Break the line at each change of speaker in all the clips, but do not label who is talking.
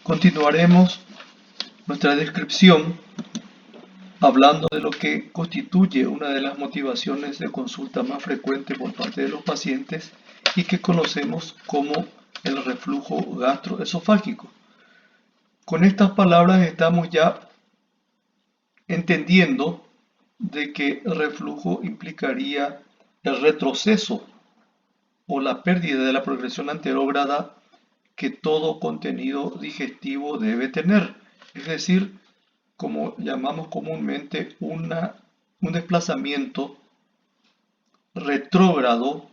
Continuaremos nuestra descripción hablando de lo que constituye una de las motivaciones de consulta más frecuente por parte de los pacientes y que conocemos como el reflujo gastroesofágico. Con estas palabras estamos ya entendiendo de que el reflujo implicaría el retroceso o la pérdida de la progresión anterógrada que todo contenido digestivo debe tener, es decir, como llamamos comúnmente un desplazamiento retrógrado,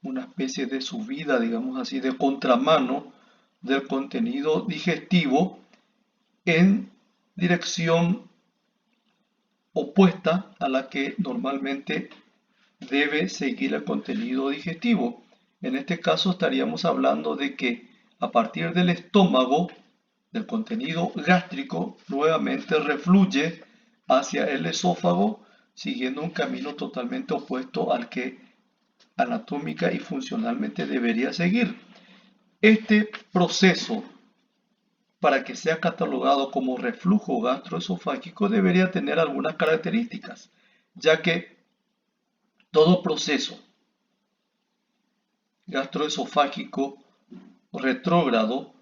una especie de subida, digamos así, de contramano del contenido digestivo en dirección opuesta a la que normalmente debe seguir el contenido digestivo. En este caso estaríamos hablando de que a partir del estómago, del contenido gástrico, nuevamente refluye hacia el esófago, siguiendo un camino totalmente opuesto al que anatómica y funcionalmente debería seguir. Este proceso, para que sea catalogado como reflujo gastroesofágico, debería tener algunas características, ya que todo proceso gastroesofágico retrógrado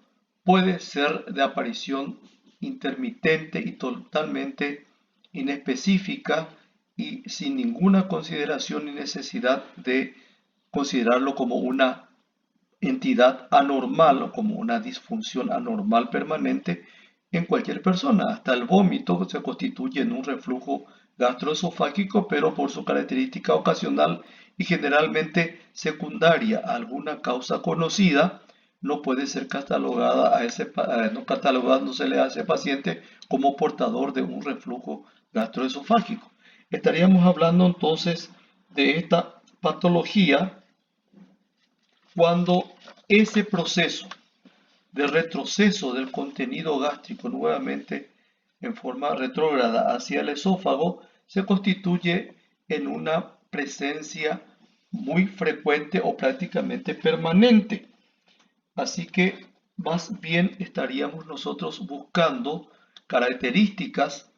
puede ser de aparición intermitente y totalmente inespecífica y sin ninguna consideración ni necesidad de considerarlo como una entidad anormal o como una disfunción anormal permanente en cualquier persona. Hasta el vómito se constituye en un reflujo gastroesofágico, pero por su característica ocasional y generalmente secundaria a alguna causa conocida, no puede ser catalogada no catalogándosele a ese paciente como portador de un reflujo gastroesofágico. Estaríamos hablando entonces de esta patología cuando ese proceso de retroceso del contenido gástrico nuevamente en forma retrógrada hacia el esófago se constituye en una presencia muy frecuente o prácticamente permanente. Así que más bien estaríamos nosotros buscando características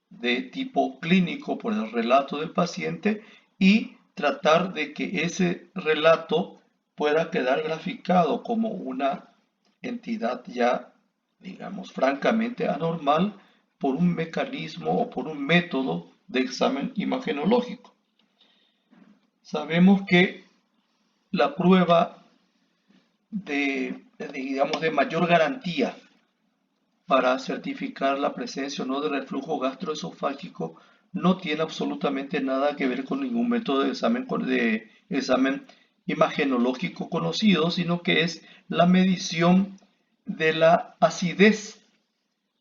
de tipo clínico por el relato del paciente y tratar de que ese relato pueda quedar graficado como una entidad ya, digamos, francamente anormal por un mecanismo o por un método de examen imagenológico. Sabemos que la prueba digamos, de mayor garantía para certificar la presencia o no de reflujo gastroesofágico no tiene absolutamente nada que ver con ningún método de examen imagenológico conocido, sino que es la medición de la acidez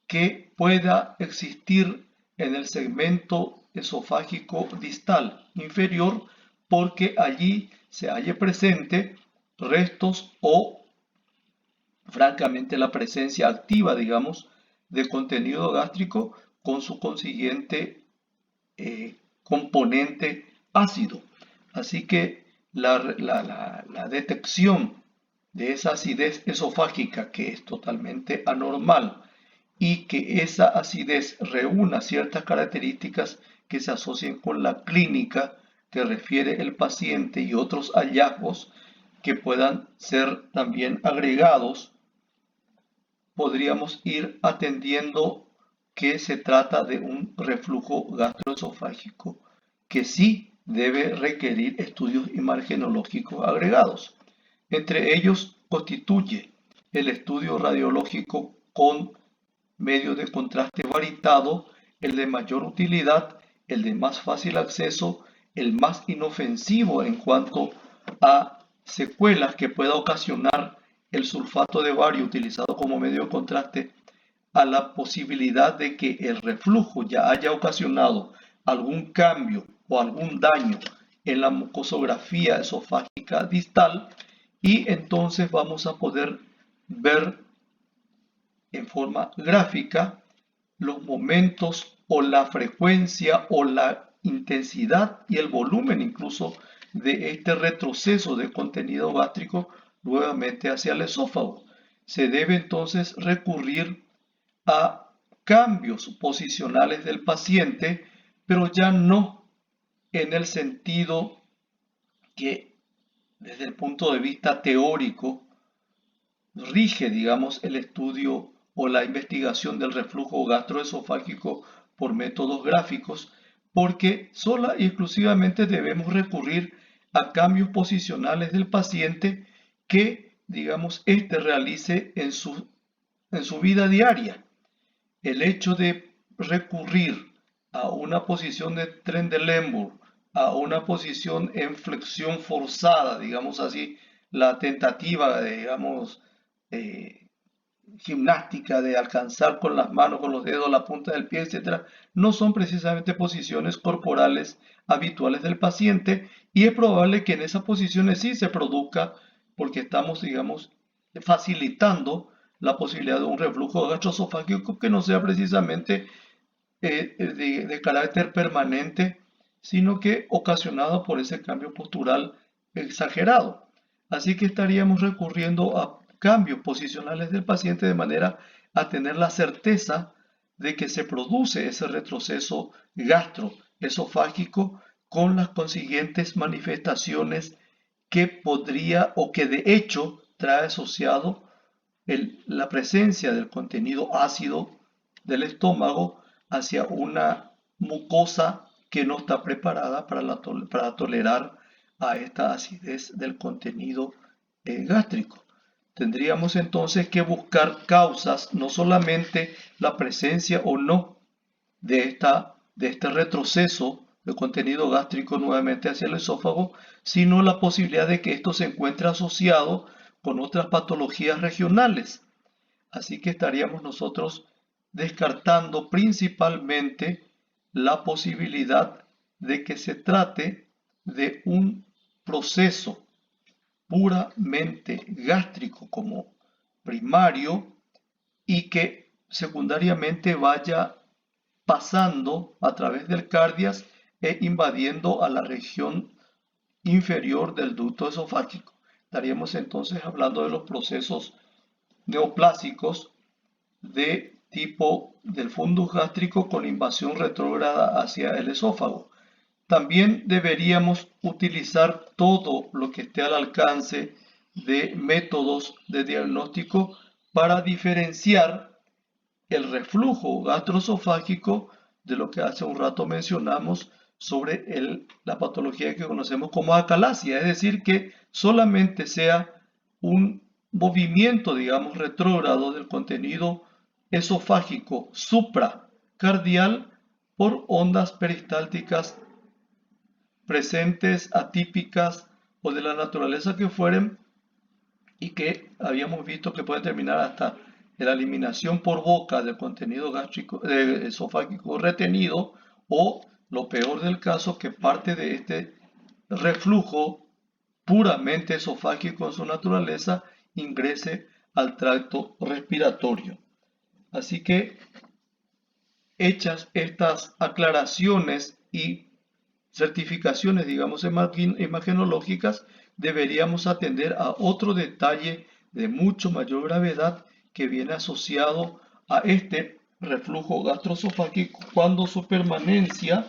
que pueda existir en el segmento esofágico distal inferior, porque allí se halle presente restos o francamente la presencia activa, digamos, de contenido gástrico con su consiguiente componente ácido. Así que la detección de esa acidez esofágica que es totalmente anormal y que esa acidez reúna ciertas características que se asocian con la clínica que refiere el paciente y otros hallazgos que puedan ser también agregados, podríamos ir atendiendo que se trata de un reflujo gastroesofágico que sí debe requerir estudios imagenológicos agregados. Entre ellos constituye el estudio radiológico con medio de contraste varitado, el de mayor utilidad, el de más fácil acceso, el más inofensivo en cuanto a secuelas que pueda ocasionar el sulfato de bario utilizado como medio de contraste, a la posibilidad de que el reflujo ya haya ocasionado algún cambio o algún daño en la mucosografía esofágica distal, y entonces vamos a poder ver en forma gráfica los momentos o la frecuencia o la intensidad y el volumen incluso de este retroceso de contenido gástrico nuevamente hacia el esófago. se debe entonces recurrir a cambios posicionales del paciente, pero ya no en el sentido que desde el punto de vista teórico rige, digamos, el estudio o la investigación del reflujo gastroesofágico por métodos gráficos, porque sola y exclusivamente debemos recurrir a cambios posicionales del paciente que, digamos, éste realice en su vida diaria. El hecho de recurrir a una posición de Trendelenburg, a una posición en flexión forzada, digamos así, la tentativa, digamos, eh, gimnástica de alcanzar con las manos, con los dedos, la punta del pie, etcétera, no son precisamente posiciones corporales habituales del paciente y es probable que en esas posiciones sí se produzca porque estamos, digamos, facilitando la posibilidad de un reflujo gastroesofágico que no sea precisamente de carácter permanente, sino que ocasionado por ese cambio postural exagerado. Así que estaríamos recurriendo a cambios posicionales del paciente de manera a tener la certeza de que se produce ese retroceso gastroesofágico con las consiguientes manifestaciones que podría o que de hecho trae asociado la presencia del contenido ácido del estómago hacia una mucosa que no está preparada para tolerar a esta acidez del contenido gástrico. Tendríamos entonces que buscar causas, no solamente la presencia o no de este retroceso de contenido gástrico nuevamente hacia el esófago, sino la posibilidad de que esto se encuentre asociado con otras patologías regionales. Así que estaríamos nosotros descartando principalmente la posibilidad de que se trate de un proceso puramente gástrico como primario y que secundariamente vaya pasando a través del cardias e invadiendo a la región inferior del ducto esofágico. Estaríamos entonces hablando de los procesos neoplásicos de tipo del fundus gástrico con invasión retrógrada hacia el esófago. También deberíamos utilizar todo lo que esté al alcance de métodos de diagnóstico para diferenciar el reflujo gastroesofágico de lo que hace un rato mencionamos sobre la patología que conocemos como acalasia, es decir, que solamente sea un movimiento, digamos, retrógrado del contenido esofágico supracardial por ondas peristálticas presentes, atípicas o de la naturaleza que fueren y que habíamos visto que puede terminar hasta la eliminación por boca del contenido gástrico, esofágico retenido o, lo peor del caso, que parte de este reflujo puramente esofágico en su naturaleza ingrese al tracto respiratorio. Así que, hechas estas aclaraciones y certificaciones, digamos, imagenológicas, deberíamos atender a otro detalle de mucho mayor gravedad que viene asociado a este reflujo gastroesofágico cuando su permanencia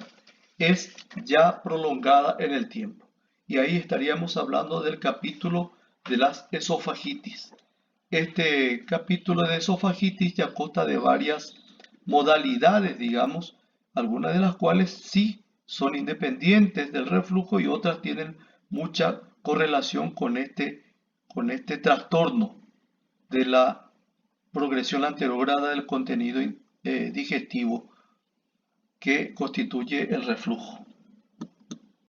es ya prolongada en el tiempo. Y ahí estaríamos hablando del capítulo de las esofagitis. Este capítulo de esofagitis ya consta de varias modalidades, digamos, algunas de las cuales sí son independientes del reflujo y otras tienen mucha correlación con este trastorno de la progresión anterograda del contenido digestivo que constituye el reflujo.